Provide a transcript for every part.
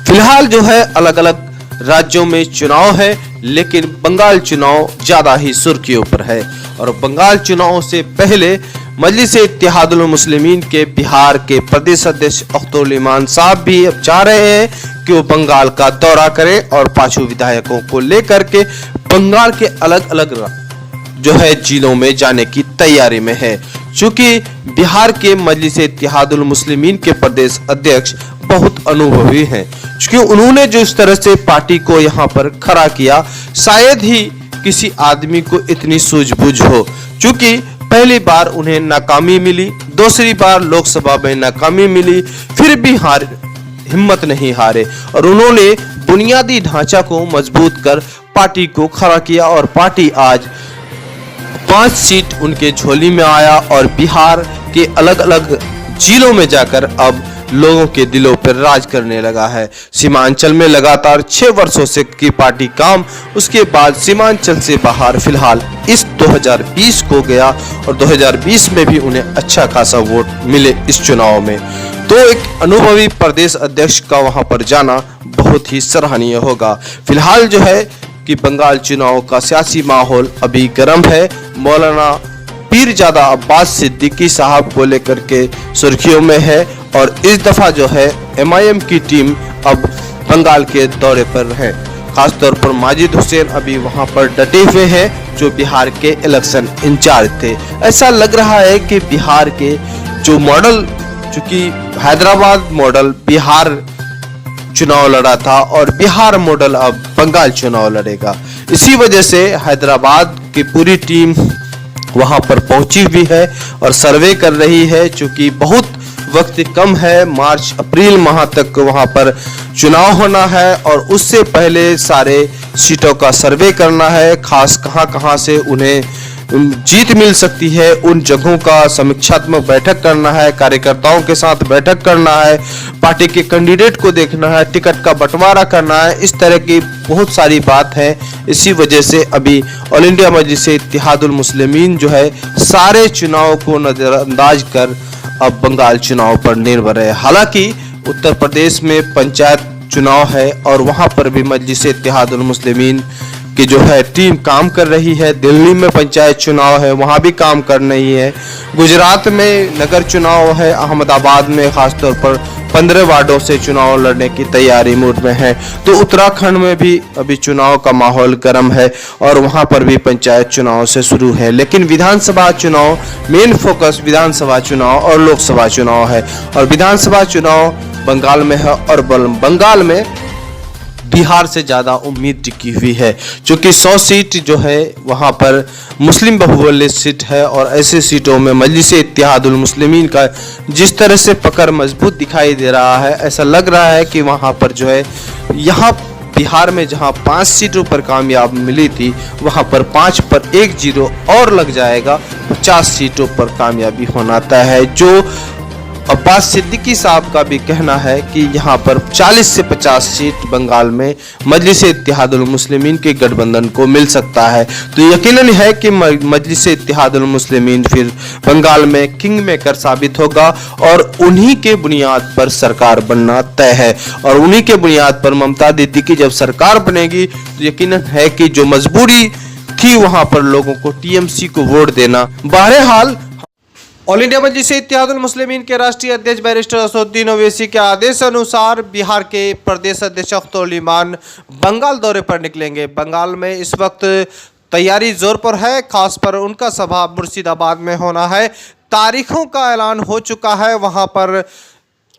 फिलहाल जो है अलग अलग राज्यों में चुनाव है, लेकिन बंगाल चुनाव ज्यादा ही सुर्खियों पर है। और बंगाल चुनाव से पहले मजलिस-ए-इत्तेहादुल मुस्लिमीन के बिहार के प्रदेश अध्यक्ष अख्तरुल इमान साहब भी अब चाह रहे हैं कि वो बंगाल का दौरा करें और 5 विधायकों को लेकर के बंगाल के अलग अलग जो है जिलों में जाने की तैयारी में है। चूंकि बिहार के मजलिस-ए-इत्तेहादुल मुस्लिमीन के प्रदेश अध्यक्ष बहुत अनुभवी हैं, क्योंकि उन्होंने जो इस तरह से पार्टी को यहाँ पर खड़ा किया, शायद ही किसी आदमी को इतनी सूझबूझ हो। चूंकि पहली बार उन्हें नाकामी मिली, दूसरी बार लोकसभा में नाकामी मिली, फिर भी हिम्मत नहीं हारे और उन्होंने बुनियादी ढांचा को मजबूत कर पार्टी को खड़ा किया और पार्टी आज 5 सीट उनके झोली में आया और बिहार के अलग अलग जिलों में जाकर अब लोगों के दिलों पर राज करने लगा है। सीमांचल में लगातार 6 वर्षों से की पार्टी काम, उसके बाद सीमांचल से बाहर फिलहाल इस 2020 को गया और 2020 में भी उन्हें अच्छा खासा वोट मिले इस चुनाव में। तो एक अनुभवी प्रदेश अध्यक्ष का वहां पर जाना बहुत ही सराहनीय होगा। फिलहाल जो है कि बंगाल चुनाव का सियासी माहौल अभी गर्म है। मौलाना पीरजादा अब्बास सिद्दीकी साहब को लेकर के सुर्खियों में है और इस दफा जो है एमआईएम की टीम अब बंगाल के दौरे पर है। खासतौर पर माजिद हुसैन अभी वहां पर डटे हुए हैं, जो बिहार के इलेक्शन इंचार्ज थे। ऐसा लग रहा है कि बिहार के जो मॉडल, चूंकि हैदराबाद मॉडल बिहार चुनाव लड़ा था और बिहार मॉडल अब बंगाल चुनाव लड़ेगा, इसी वजह से हैदराबाद की पूरी टीम वहां पर पहुंची हुई है और सर्वे कर रही है। चूंकि बहुत वक्त कम है, मार्च अप्रैल माह तक वहां पर चुनाव होना है और उससे पहले सारे सीटों का सर्वे करना है, खास कहां से उन्हें जीत मिल सकती है उन जगहों का समीक्षात्मक बैठक करना है, कार्यकर्ताओं के साथ बैठक करना है, पार्टी के कैंडिडेट को देखना है, टिकट का बंटवारा करना है। इस तरह की बहुत सारी बात है। इसी वजह से अभी ऑल इंडिया मजलिस-ए-इत्तेहादुल मुस्लिमीन जो है सारे चुनाव को नजरअंदाज कर अब बंगाल चुनाव पर निर्भर है। हालांकि उत्तर प्रदेश में पंचायत चुनाव है और वहां पर भी मजलिस-ए-इत्तेहादुल मुस्लिमीन की जो है टीम काम कर रही है। दिल्ली में पंचायत चुनाव है, वहां भी काम कर रही है। गुजरात में नगर चुनाव है, अहमदाबाद में खासतौर पर 15 वार्डों से चुनाव लड़ने की तैयारी मूड में है। तो उत्तराखंड में भी अभी चुनाव का माहौल गर्म है और वहां पर भी पंचायत चुनाव से शुरू है। लेकिन विधानसभा चुनाव, मेन फोकस विधानसभा चुनाव और लोकसभा चुनाव है और विधानसभा चुनाव बंगाल में है और बंगाल में बिहार से ज्यादा उम्मीद टिकी हुई है, क्योंकि 100 सीट जो है वहां पर मुस्लिम बहुबहुल सीट है और ऐसे सीटों में मजलिस-ए-इत्तेहादुल मुस्लिमीन का जिस तरह से पकड़ मजबूत दिखाई दे रहा है, ऐसा लग रहा है कि वहां पर जो है यहाँ बिहार में जहां 5 सीटों पर कामयाब मिली थी, वहां पर 5 पर 1-0 और लग जाएगा, 50 सीटों पर कामयाबी होना तय है। जो अब्बास सिद्दीकी साहब का भी कहना है कि यहाँ पर 40 से 50 सीट बंगाल में मजलिस-ए-इत्तेहादुल मुस्लिमीन के गठबंधन को मिल सकता है। तो यकीनन है कि मजलिस-ए-इत्तेहादुल मुस्लिमीन फिर बंगाल में किंग मेकर साबित होगा और उन्हीं के बुनियाद पर सरकार बनना तय है और उन्हीं के बुनियाद पर ममता दीदी की जब सरकार बनेगी तो यकीनन है कि जो मजबूरी थी वहां पर लोगों को टीएमसी को वोट देना। बहरहाल ऑल इंडिया मजलिस-ए-इत्तेहादुल मुस्लिमीन के राष्ट्रीय अध्यक्ष बैरिस्टर असदुद्दीन ओवैसी के आदेश अनुसार बिहार के प्रदेश अध्यक्ष अख्तरुल इमान बंगाल दौरे पर निकलेंगे। बंगाल में इस वक्त तैयारी जोर पर है, खास पर उनका सभा मुर्शिदाबाद में होना है। तारीखों का ऐलान हो चुका है, वहां पर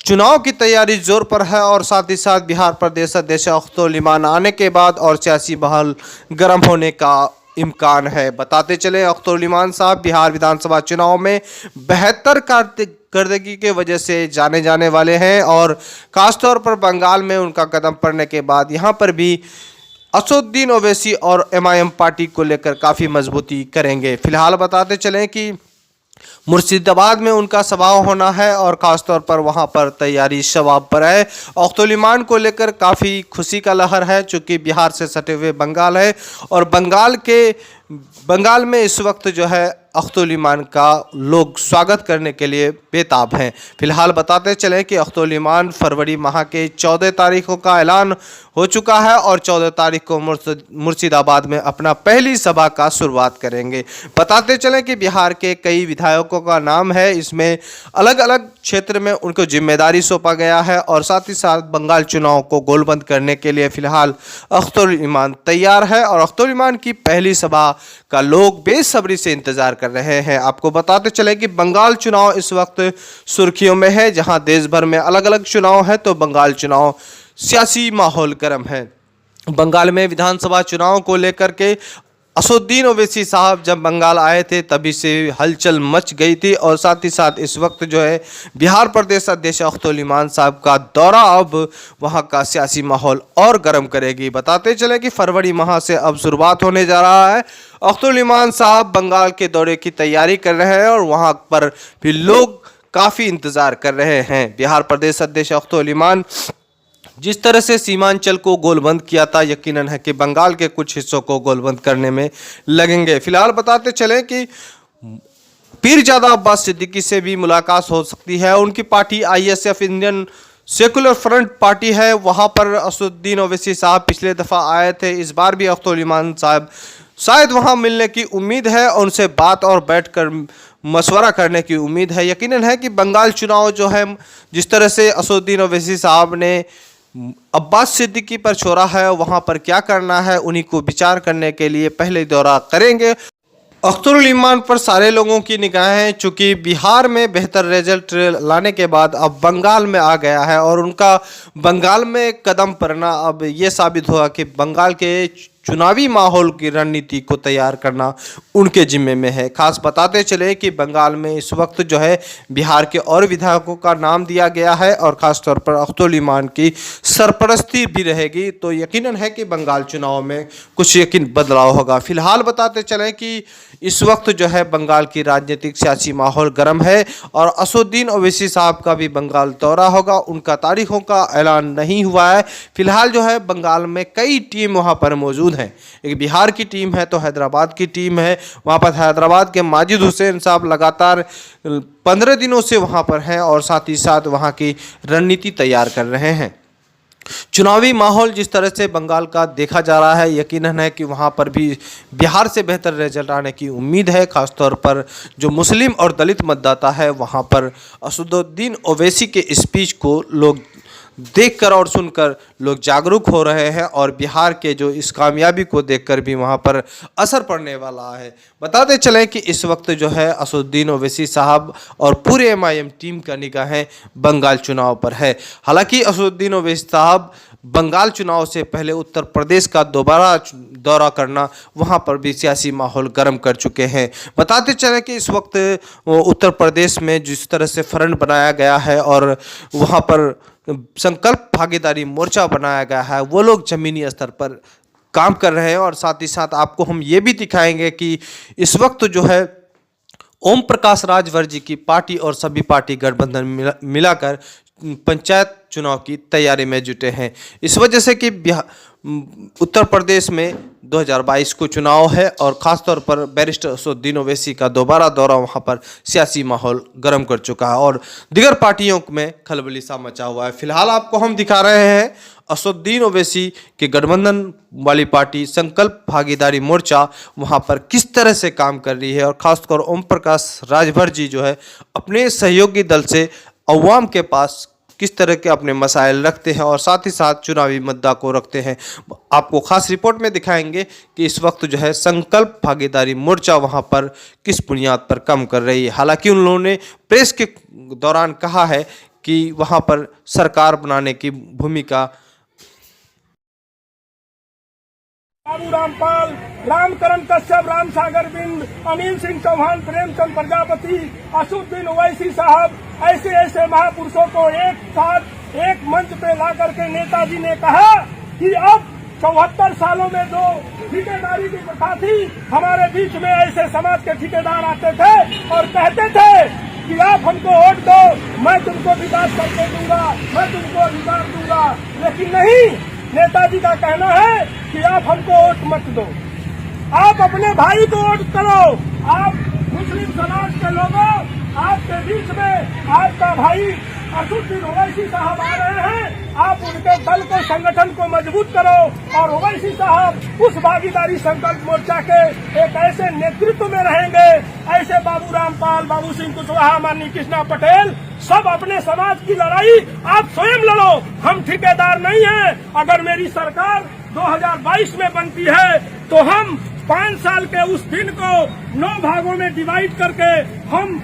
चुनाव की तैयारी जोर पर है और साथ ही साथ बिहार प्रदेश अध्यक्ष अख्तरुल इमान आने के बाद और सियासी माहौल गर्म होने का इम्कान है। बताते चले अख्तरुल इमान साहब बिहार विधानसभा चुनाव में बेहतर कारकर्दगी के वजह से जाने जाने वाले हैं और खासतौर पर बंगाल में उनका कदम पड़ने के बाद यहाँ पर भी असदुद्दीन ओवैसी और एमआईएम पार्टी को लेकर काफ़ी मजबूती करेंगे। फिलहाल बताते चलें कि मुर्शिदाबाद में उनका सभा होना है और ख़ासतौर पर वहां पर तैयारी शबाब पर है। अख्तरुल इमान को लेकर काफ़ी खुशी का लहर है, चूँकि बिहार से सटे हुए बंगाल है और बंगाल के बंगाल में इस वक्त जो है अख्तुल ईमान का लोग स्वागत करने के लिए बेताब हैं। फिलहाल बताते चलें कि अख्तुल ईमान फरवरी माह के 14 तारीखों का ऐलान हो चुका है और 14 तारीख को मुर्शिदाबाद में अपना पहली सभा का शुरुआत करेंगे। बताते चलें कि बिहार के कई विधायकों का नाम है, इसमें अलग अलग क्षेत्र में उनको जिम्मेदारी सौंपा गया है और साथ ही साथ बंगाल चुनाव को गोलबंद करने के लिए फिलहाल अख्तुल ईमान तैयार है और अख्तुल ईमान की पहली सभा का लोग बेसब्री से इंतजार कर रहे हैं। आपको बताते चले कि बंगाल चुनाव इस वक्त सुर्खियों में है। जहां देश भर में अलग अलग चुनाव है तो बंगाल चुनाव सियासी माहौल गर्म है। बंगाल में विधानसभा चुनाव को लेकर के असदुद्दीन ओवैसी साहब जब बंगाल आए थे तभी से हलचल मच गई थी और साथ ही साथ इस वक्त जो है बिहार प्रदेश अध्यक्ष अख्तुल ईमान साहब का दौरा अब वहां का सियासी माहौल और गर्म करेगी। बताते चले कि फरवरी माह से अब शुरुआत होने जा रहा है। अख्तुल ईमान साहब बंगाल के दौरे की तैयारी कर रहे हैं और वहां पर भी लोग काफ़ी इंतज़ार कर रहे हैं। बिहार प्रदेश अध्यक्ष अख्तुल ईमान जिस तरह से सीमांचल को गोलबंद किया था, यकीनन है कि बंगाल के कुछ हिस्सों को गोलबंद करने में लगेंगे। फिलहाल बताते चलें कि पीरजादा अब्बास सिद्दीकी से भी मुलाकात हो सकती है। उनकी party ISF Indian secular front party है, वहां पर असदुद्दीन ओवैसी साहब पिछले दफ़ा आए थे। इस बार भी अख्तुल ईमान साहब शायद वहां मिलने की उम्मीद है और उनसे बात और बैठकर मशवरा करने की उम्मीद है। यकीनन है कि बंगाल चुनाव जो है जिस तरह से असदुद्दीन ओवैसी साहब ने अब्बास सिद्दीकी पर छोड़ा है, वहां पर क्या करना है उन्हीं को विचार करने के लिए पहले दौरा करेंगे। अख्तुल ईमान पर सारे लोगों की निगाहें चूंकि बिहार में बेहतर रिजल्ट लाने के बाद अब बंगाल में आ गया है और उनका बंगाल में कदम पड़ना अब ये साबित हुआ कि बंगाल के चुनावी माहौल की रणनीति को तैयार करना उनके जिम्मे में है। खास बताते चले कि बंगाल में इस वक्त जो है बिहार के और विधायकों का नाम दिया गया है और ख़ास तौर पर अख्तुल ईमान की सरपरस्ती भी रहेगी, तो यकीनन है कि बंगाल चुनाव में कुछ यकीन बदलाव होगा। फिलहाल बताते चलें कि इस वक्त जो है बंगाल की राजनीतिक सियासी माहौल गर्म है और असदुद्दीन ओवैसी साहब का भी बंगाल दौरा होगा। उनका तारीखों का ऐलान नहीं हुआ है। फिलहाल जो है बंगाल में कई टीम वहाँ पर मौजूद है। एक बिहार की टीम है तो हैदराबाद की टीम है। वहां पर हैदराबाद के माजिद हुसैन साहब लगातार 15 दिनों से वहां पर हैं और साथ ही साथ वहां की रणनीति तैयार कर रहे हैं। चुनावी माहौल जिस तरह से बंगाल का देखा जा रहा है, यकीनन है कि वहां पर भी बिहार से बेहतर रिजल्ट आने की उम्मीद है। खासतौर पर जो मुस्लिम और दलित मतदाता है वहां पर असदुद्दीन ओवैसी के स्पीच को लोग देखकर और सुनकर लोग जागरूक हो रहे हैं और बिहार के जो इस कामयाबी को देखकर भी वहां पर असर पड़ने वाला है। बताते चलें कि इस वक्त जो है असदुद्दीन ओवैसी साहब और पूरे एमआईएम टीम का निगाहें बंगाल चुनाव पर है। हालांकि असदुद्दीन ओवैसी साहब बंगाल चुनाव से पहले उत्तर प्रदेश का दोबारा दौरा करना वहां पर भी सियासी माहौल गर्म कर चुके हैं। बताते चलें कि इस वक्त उत्तर प्रदेश में जिस तरह से फ्रंट बनाया गया है और वहां पर संकल्प भागीदारी मोर्चा बनाया गया है, वो लोग जमीनी स्तर पर काम कर रहे हैं और साथ ही साथ आपको हम ये भी दिखाएंगे कि इस वक्त जो है ओम प्रकाश राजभर जी की पार्टी और सभी पार्टी गठबंधन मिलाकर पंचायत चुनाव की तैयारी में जुटे हैं। इस वजह से कि उत्तर प्रदेश में 2022 को चुनाव है और ख़ासतौर पर बैरिस्टर असदुद्दीन ओवैसी का दोबारा दौरा वहां पर सियासी माहौल गर्म कर चुका है और दीगर पार्टियों में खलबली सा मचा हुआ है। फिलहाल आपको हम दिखा रहे हैं असदुद्दीन ओवैसी के गठबंधन वाली पार्टी संकल्प भागीदारी मोर्चा वहां पर किस तरह से काम कर रही है और ख़ासतौर ओम प्रकाश राजभर जी जो है अपने सहयोगी दल से अवाम के पास किस तरह के अपने मसाइल रखते हैं और साथ ही साथ चुनावी मुद्दा को रखते हैं। आपको खास रिपोर्ट में दिखाएंगे कि इस वक्त जो है संकल्प भागीदारी मोर्चा वहां पर किस बुनियाद पर काम कर रही है। हालांकि उन लोगों ने प्रेस के दौरान कहा है कि वहां पर सरकार बनाने की भूमिका बाबू रामपाल, रामकरण कश्यप, राम सागर बिंद, अनिल सिंह चौहान, प्रेमचंद प्रजापति, असदुद्दीन ओवैसी साहब, ऐसे ऐसे महापुरुषों को एक साथ एक मंच पे ला करके नेताजी ने कहा कि अब 74 सालों में जो ठेकेदारी की प्रथा थी, हमारे बीच में ऐसे समाज के ठेकेदार आते थे और कहते थे कि आप हमको वोट दो, मैं तुमको विकास करके दूंगा, मैं तुमको अधिकार दूंगा। लेकिन नहीं, नेताजी का कहना है कि आप हमको वोट मत दो। आप अपने भाई को वोट करो। आप मुस्लिम समाज के लोगों, आपके बीच में आपका भाई असुद्दीन ओवैसी साहब आ रहे हैं। आप उनके दल को, संगठन को मजबूत करो और ओवैसी साहब उस भागीदारी संकल्प मोर्चा के एक ऐसे नेतृत्व में रहेंगे, ऐसे बाबू रामपाल, बाबू सिंह कुशवाहा, माननीय कृष्णा पटेल, सब अपने समाज की लड़ाई आप स्वयं लड़ो। हम ठेकेदार नहीं हैं। अगर मेरी सरकार 2022 में बनती है तो हम 5 साल के उस दिन को 9 भागों में डिवाइड करके हम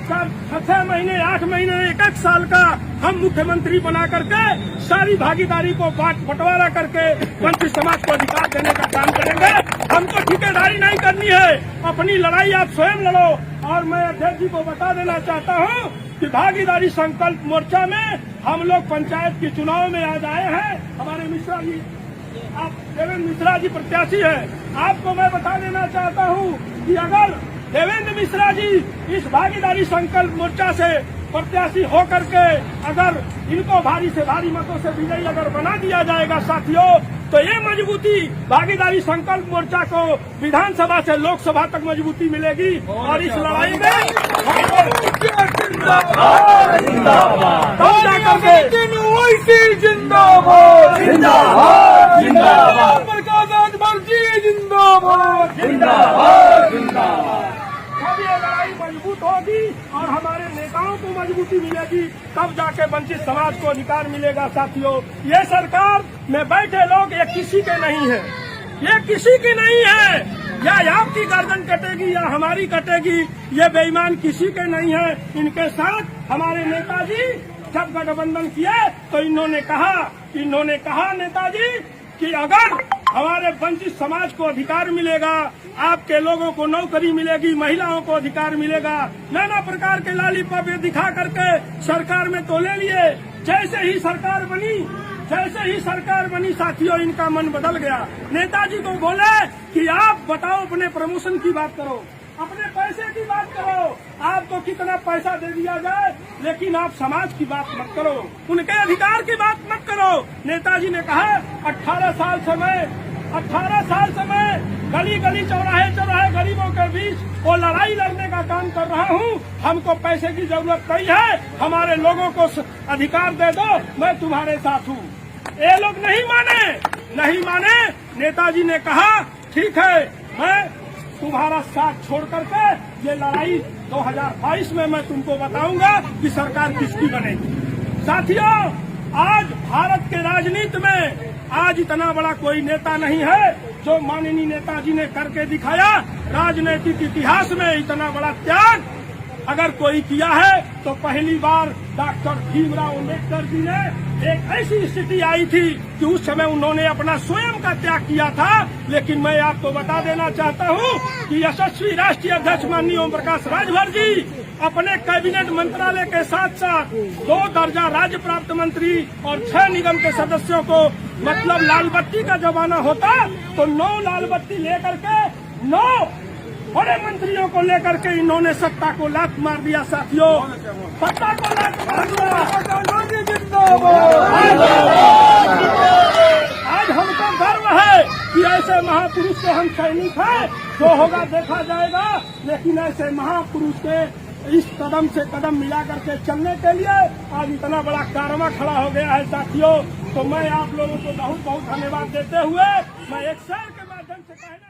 6 महीने, 8 महीने, 1 साल का हम मुख्यमंत्री बना करके सारी भागीदारी को बंटवारा करके वंचित समाज को अधिकार देने का काम करेंगे। हमको ठेकेदारी नहीं करनी है, अपनी लड़ाई आप स्वयं लड़ो। और मैं अध्यक्ष जी को बता देना चाहता हूँ कि भागीदारी संकल्प मोर्चा में हम लोग पंचायत के चुनाव में आज आए हैं। हमारे मिश्रा जी, आप देवेंद्र मिश्रा जी प्रत्याशी हैं। आपको मैं बता देना चाहता हूँ कि अगर देवेंद्र मिश्रा जी इस भागीदारी संकल्प मोर्चा से प्रत्याशी होकर के अगर इनको भारी से भारी मतों से विजयी अगर बना दिया जाएगा साथियों, तो ये मजबूती भागीदारी संकल्प मोर्चा को विधानसभा से लोकसभा तक मजबूती मिलेगी। और इस लड़ाई में जब ये लड़ाई मजबूत होगी और हमारे नेताओं को मजबूती मिलेगी, तब जाके वंचित समाज को अधिकार मिलेगा। साथियों, ये सरकार में बैठे लोग ये किसी के नहीं है, ये किसी की नहीं है। या आपकी गर्दन कटेगी या हमारी कटेगी, ये बेईमान किसी के नहीं है। इनके साथ हमारे नेताजी जब गठबंधन किए तो इन्होंने कहा नेताजी कि अगर हमारे वंचित समाज को अधिकार मिलेगा, आपके लोगों को नौकरी मिलेगी, महिलाओं को अधिकार मिलेगा, नाना प्रकार के लालीपॉप दिखा करके सरकार में तो ले लिए। जैसे ही सरकार बनी साथियों, इनका मन बदल गया। नेताजी को बोले कि आप बताओ, अपने प्रमोशन की बात करो, अपने पैसे की बात करो, आपको कितना पैसा दे दिया जाए, लेकिन आप समाज की बात मत करो, उनके अधिकार की बात मत करो। नेताजी ने कहा 18 साल से मैं गली गली, चौराहे चौराहे गरीबों के बीच वो लड़ाई लड़ने का काम कर रहा हूँ। हमको पैसे की जरूरत नहीं है, हमारे लोगों को अधिकार दे दो, मैं तुम्हारे साथ हूँ। ये लोग नहीं माने। नेताजी ने कहा ठीक है, मैं तुम्हारा साथ छोड़ करके ये लड़ाई 2022 में मैं तुमको बताऊंगा कि सरकार किसकी बनेगी। साथियों, आज भारत के राजनीति में आज इतना बड़ा कोई नेता नहीं है जो माननीय नेताजी ने करके दिखाया। राजनीतिक इतिहास में इतना बड़ा त्याग अगर कोई किया है तो पहली बार डॉक्टर भीमराव अम्बेडकर जी ने एक ऐसी स्थिति आई थी कि उस समय उन्होंने अपना स्वयं का त्याग किया था। लेकिन मैं आपको बता देना चाहता हूं कि यशस्वी राष्ट्रीय अध्यक्ष माननीय ओम प्रकाश राजभर जी अपने कैबिनेट मंत्रालय के साथ साथ 2 दर्जा राज्य प्राप्त मंत्री और 6 निगम के सदस्यों को, मतलब लाल बत्ती का जमाना होता तो 9 लाल बत्ती लेकर के 9 बड़े मंत्रियों को लेकर के इन्होंने सत्ता को लात मार दिया। साथियों, सत्ता को लात मार दिया। आज हमको गर्व है कि ऐसे महापुरुष के हम सैनिक हैं। जो होगा देखा जाएगा, लेकिन ऐसे महापुरुष के इस कदम से कदम मिला करके चलने के लिए आज इतना बड़ा कारवा खड़ा हो गया है। साथियों, तो मैं आप लोगों को बहुत बहुत धन्यवाद देते हुए मैं एक शेर के माध्यम से कहना